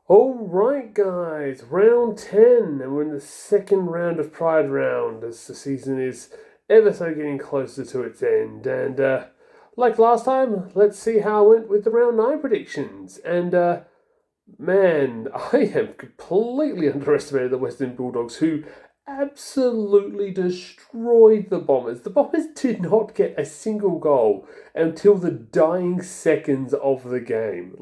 Alright, guys, round 10, and we're in the second round of Pride Round as the season is ever so getting closer to its end. And like last time, let's see how it went with the round 9 predictions. And man, I have completely underestimated the Western Bulldogs, who absolutely destroyed the Bombers. The Bombers did not get a single goal until the dying seconds of the game.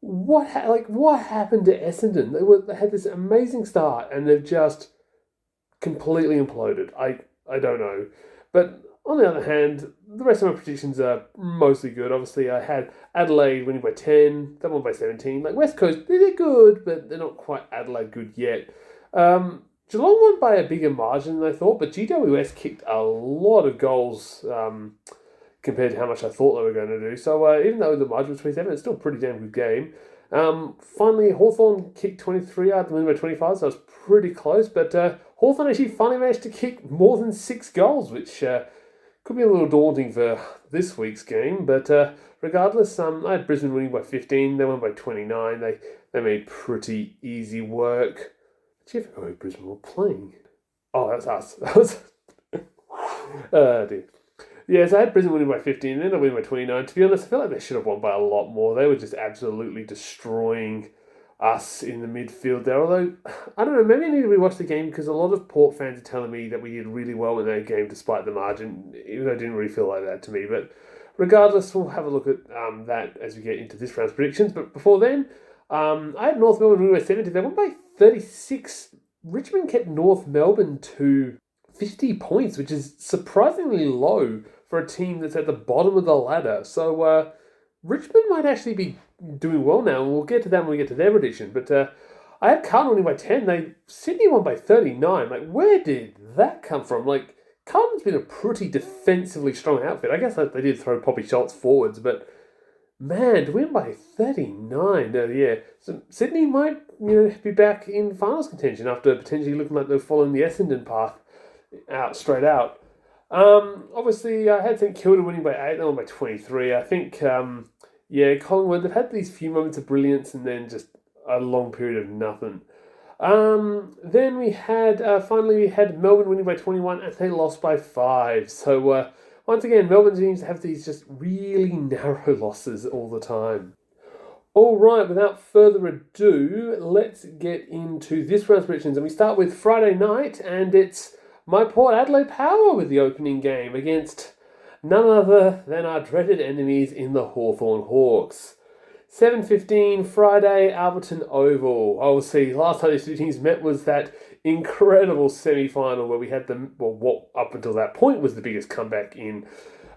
What happened to Essendon? They had this amazing start and they've just completely imploded. I don't know, but on the other hand, the rest of my predictions are mostly good. Obviously, I had Adelaide winning by 10, they won by 17. Like West Coast, they're good, but they're not quite Adelaide good yet. Geelong won by a bigger margin than I thought, but GWS kicked a lot of goals. Compared to how much I thought they were going to do. So even though the margin was 27, it's still a pretty damn good game. Finally, Hawthorn kicked 23 out, the win by 25, so it was pretty close. But Hawthorn actually finally managed to kick more than 6 goals, which could be a little daunting for this week's game. But regardless, I had Brisbane winning by 15. They won by 29. They made pretty easy work. Actually, I forgot who Brisbane were playing. Oh, that's us. That was... dear. Yeah, so I had Brisbane winning by 15, and then I winning by 29. To be honest, I feel like they should have won by a lot more. They were just absolutely destroying us in the midfield there. Although, I don't know, maybe I need to rewatch the game because a lot of Port fans are telling me that we did really well in that game despite the margin, even though it didn't really feel like that to me. But regardless, we'll have a look at that as we get into this round's predictions. But before then, I had North Melbourne winning by 70. They won by 36. Richmond kept North Melbourne to 50 points, which is surprisingly low for a team that's at the bottom of the ladder. So Richmond might actually be doing well now, and we'll get to that when we get to their prediction. But I had Carlton winning by 10. Sydney won by 39. Like, where did that come from? Like, Carlton's been a pretty defensively strong outfit. I guess they did throw Poppy Schultz forwards, but man, to win by 39. Yeah. So Sydney might be back in finals contention after potentially looking like they're following the Essendon path straight out. Obviously, I had St Kilda winning by 8, they won by 23. I think, Collingwood, they've had these few moments of brilliance and then just a long period of nothing. Then we had, finally, we had Melbourne winning by 21 and they lost by 5. So, once again, Melbourne seems to have these just really narrow losses all the time. All right, without further ado, let's get into this round's predictions. And we start with Friday night, and it's my Port Adelaide Power with the opening game against none other than our dreaded enemies in the Hawthorn Hawks. 7:15 Friday, Alberton Oval. Obviously, last time these two teams met was that incredible semi-final where we had what up until that point was the biggest comeback in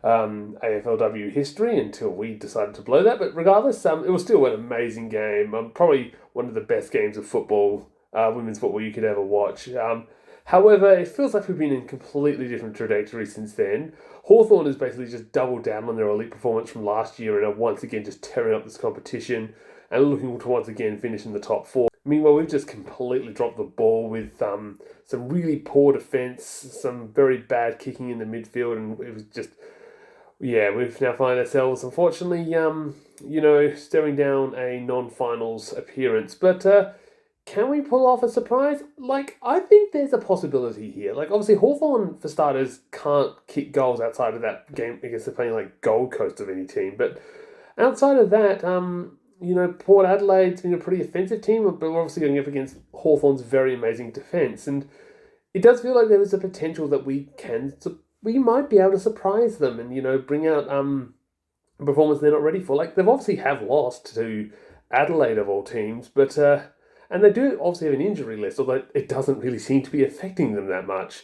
AFLW history until we decided to blow that. But regardless, it was still an amazing game. Probably one of the best games of football, women's football you could ever watch. However, it feels like we've been in a completely different trajectory since then. Hawthorn has basically just doubled down on their elite performance from last year and are once again just tearing up this competition and looking to once again finish in the top 4. Meanwhile, we've just completely dropped the ball with some really poor defence, some very bad kicking in the midfield, and it was just, we've now find ourselves, unfortunately, staring down a non-finals appearance. But can we pull off a surprise? I think there's a possibility here. Obviously, Hawthorn, for starters, can't kick goals outside of that game against they're playing Gold Coast of any team. But outside of that, Port Adelaide's been a pretty offensive team, but we're obviously going up against Hawthorn's very amazing defence. And it does feel like there is a potential that we might be able to surprise them and, bring out a performance they're not ready for. They've obviously have lost to Adelaide of all teams, but... and they do obviously have an injury list, although it doesn't really seem to be affecting them that much.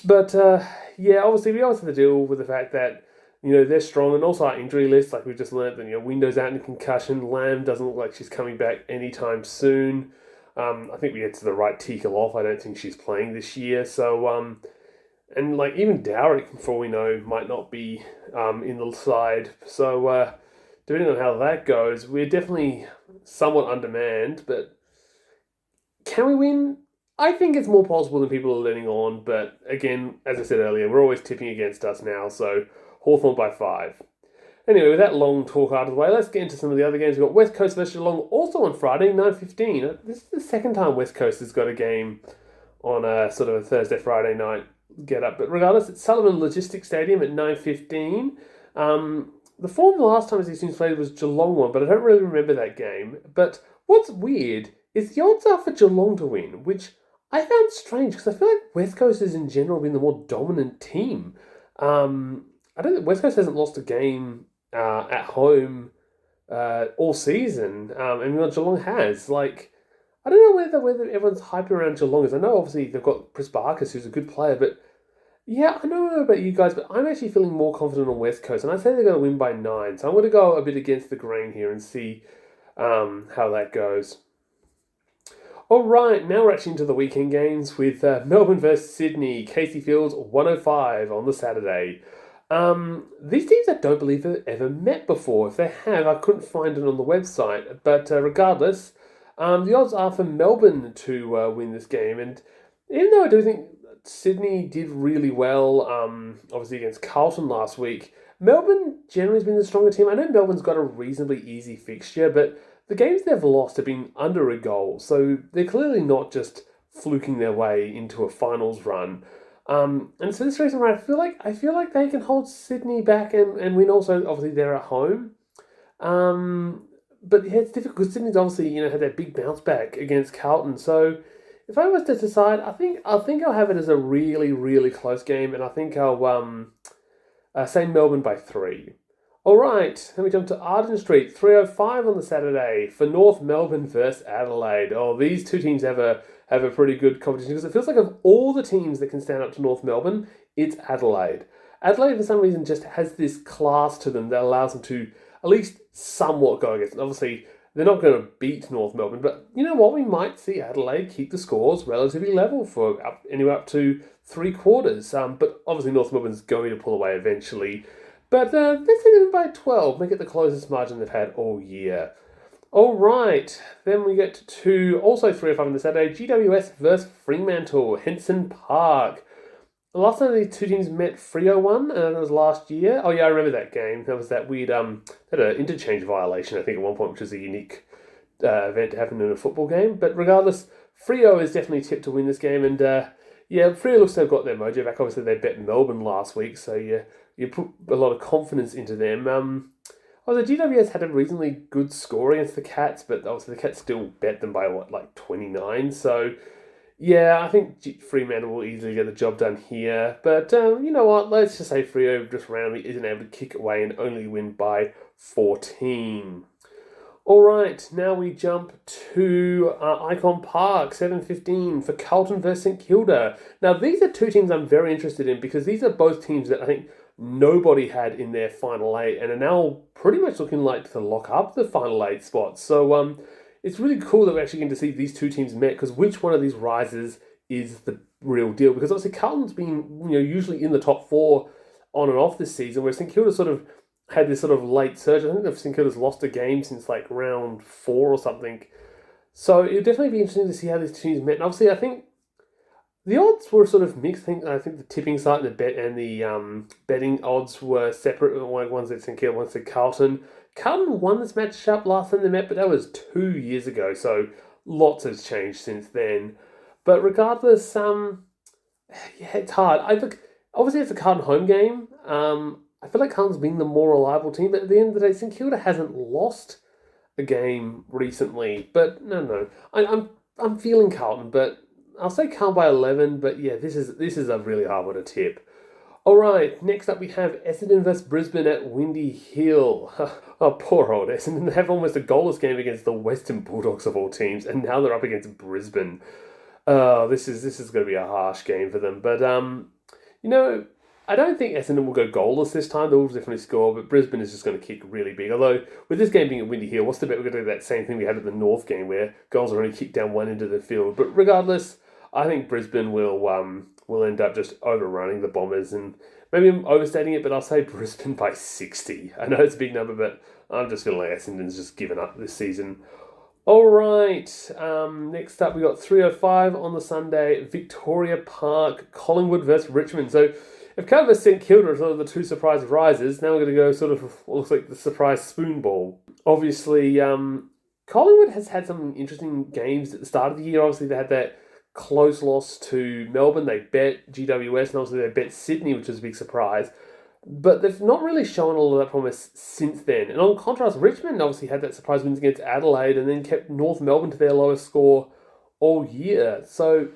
But, obviously we always have to deal with the fact that, they're strong, and also our injury list, we've just learned that, Window's out in concussion, Lamb doesn't look like she's coming back anytime soon. I think we get to the right Tika off, I don't think she's playing this year, so, and, even Dowrick, for all we know, might not be in the side, so, depending on how that goes, we're definitely somewhat undermanned, but can we win? I think it's more possible than people are letting on, but again, as I said earlier, we're always tipping against us now, so Hawthorn by 5. Anyway, with that long talk out of the way, let's get into some of the other games. We've got West Coast versus Geelong also on Friday, 9:15. This is the second time West Coast has got a game on a sort of a Thursday, Friday night get up. But regardless, it's Sullivan Logistics Stadium at 9:15. The form the last time these teams played was Geelong one, but I don't really remember that game. But what's weird is the odds are for Geelong to win, which I found strange because I feel like West Coast has in general been the more dominant team. I don't think West Coast hasn't lost a game at home all season, and Geelong has. Like, I don't know whether everyone's hyped around Geelong is. I know obviously they've got Chris Barkas, who's a good player, but yeah, I don't know about you guys, but I'm actually feeling more confident on West Coast, and I say they're going to win by 9. So I'm going to go a bit against the grain here and see how that goes. All right, now we're actually into the weekend games with Melbourne versus Sydney, Casey Fields 105 on the Saturday. These teams I don't believe have ever met before. If they have, I couldn't find it on the website. But regardless, the odds are for Melbourne to win this game. And even though I do think Sydney did really well, obviously against Carlton last week, Melbourne generally has been the stronger team. I know Melbourne's got a reasonably easy fixture, but the games they've lost have been under a goal. So they're clearly not just fluking their way into a finals run. And so this reason why I feel like they can hold Sydney back and win also. Obviously they're at home. But yeah, it's difficult because Sydney's obviously, had that big bounce back against Carlton. So if I was to decide, I think I'll have it as a really, really close game, and I think I'll say Melbourne by 3. All right, then we jump to Arden Street, 3:05 on the Saturday for North Melbourne versus Adelaide. Oh, these two teams have a pretty good competition because it feels like of all the teams that can stand up to North Melbourne, it's Adelaide. Adelaide, for some reason, just has this class to them that allows them to at least somewhat go against. Obviously, they're not going to beat North Melbourne, but you know what? We might see Adelaide keep the scores relatively level for anywhere up to 3 quarters. But obviously, North Melbourne's going to pull away eventually. But let's hit them by 12, make it the closest margin they've had all year. All right, then we get to also 3:05 on the Saturday, GWS versus Fremantle, Henson Park. The last time these two teams met, Freo won, and that was last year. Oh yeah, I remember that game. That was that weird, had an interchange violation, I think, at one point, which was a unique event to happen in a football game. But regardless, Freo is definitely tipped to win this game, and yeah, Freo looks to have got their mojo back. Obviously, they bet Melbourne last week, so you put a lot of confidence into them. The GWS had a reasonably good score against the Cats, but obviously the Cats still bet them by, 29? So, yeah, I think Fremantle will easily get the job done here. But, you know what, let's just say Freo just randomly isn't able to kick away and only win by 14. All right, now we jump to Icon Park, 7:15 for Carlton versus St Kilda. Now, these are two teams I'm very interested in because these are both teams that I think nobody had in their final 8 and are now pretty much looking like to lock up the final 8 spots. So it's really cool that we're actually going to see these two teams met because which one of these rises is the real deal? Because obviously Carlton's been usually in the top 4 on and off this season, where St Kilda sort of had this sort of late surge. I think that St Kilda's lost a game since round 4 or something. So it'll definitely be interesting to see how these teams met. And obviously I think the odds were sort of mixed. I think the tipping site and the bet and the betting odds were separate. One's at St Kilda, one's at Carlton. Carlton won this matchup last time they met, but that was 2 years ago, so lots has changed since then. But regardless, yeah, it's hard. Obviously it's a Carlton home game. I feel like Carlton's been the more reliable team, but at the end of the day, St Kilda hasn't lost a game recently. But no, I'm feeling Carlton, but I'll say Carlton by 11. But yeah, this is a really hard one to tip. All right, next up we have Essendon versus Brisbane at Windy Hill. Oh, poor old Essendon. They have almost a goalless game against the Western Bulldogs of all teams, and now they're up against Brisbane. This is going to be a harsh game for them. But I don't think Essendon will go goalless this time. They'll definitely score, but Brisbane is just going to kick really big. Although, with this game being at Windy Hill, what's the bet we're going to do that same thing we had at the North game where goals are only kicked down one end of the field. But regardless, I think Brisbane will end up just overrunning the Bombers, and maybe I'm overstating it, but I'll say Brisbane by 60. I know it's a big number, but I'm just feeling like Essendon's just given up this season. All right, next up we got 3:05 on the Sunday, Victoria Park, Collingwood versus Richmond. So if Cardiff St Kilda are sort of the two surprise rises, now we're going to go sort of what looks like the surprise spoon ball. Obviously, Collingwood has had some interesting games at the start of the year. Obviously, they had that close loss to Melbourne. They bet GWS, and obviously they bet Sydney, which was a big surprise. But they've not really shown all of that promise since then. And on contrast, Richmond obviously had that surprise wins against Adelaide and then kept North Melbourne to their lowest score all year. So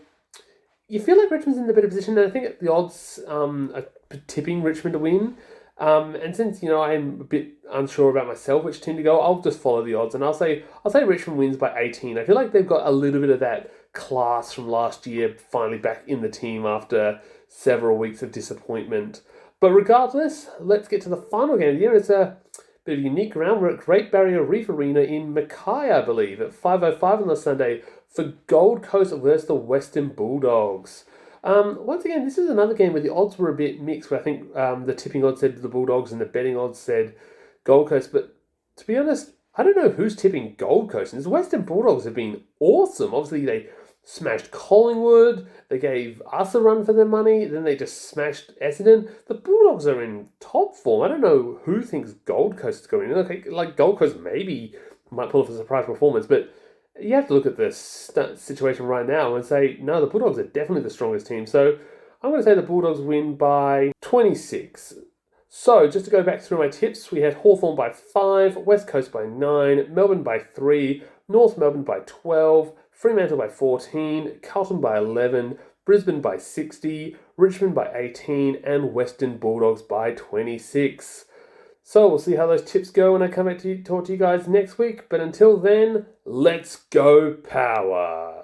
you feel like Richmond's in a better position, and I think the odds are tipping Richmond to win. And since I'm a bit unsure about myself which team to go, I'll just follow the odds, and I'll say Richmond wins by 18. I feel like they've got a little bit of that class from last year finally back in the team after several weeks of disappointment. But regardless, let's get to the final game of the year. It's a bit of a unique round. We're at Great Barrier Reef Arena in Mackay, I believe, at 5:05 on the Sunday for Gold Coast versus the Western Bulldogs. Once again, this is another game where the odds were a bit mixed, where I think the tipping odds said the Bulldogs and the betting odds said Gold Coast. But to be honest, I don't know who's tipping Gold Coast. And the Western Bulldogs have been awesome. Obviously, they smashed Collingwood. They gave us a run for their money. Then they just smashed Essendon. The Bulldogs are in top form. I don't know who thinks Gold Coast is going in. Like Gold Coast maybe might pull off a surprise performance, but you have to look at this situation right now and say, no, the Bulldogs are definitely the strongest team. So I'm going to say the Bulldogs win by 26. So just to go back through my tips, we had Hawthorn by 5, West Coast by 9, Melbourne by 3, North Melbourne by 12, Fremantle by 14, Carlton by 11, Brisbane by 60, Richmond by 18, and Western Bulldogs by 26. So we'll see how those tips go when I come back to talk to you guys next week. But until then, let's go Power!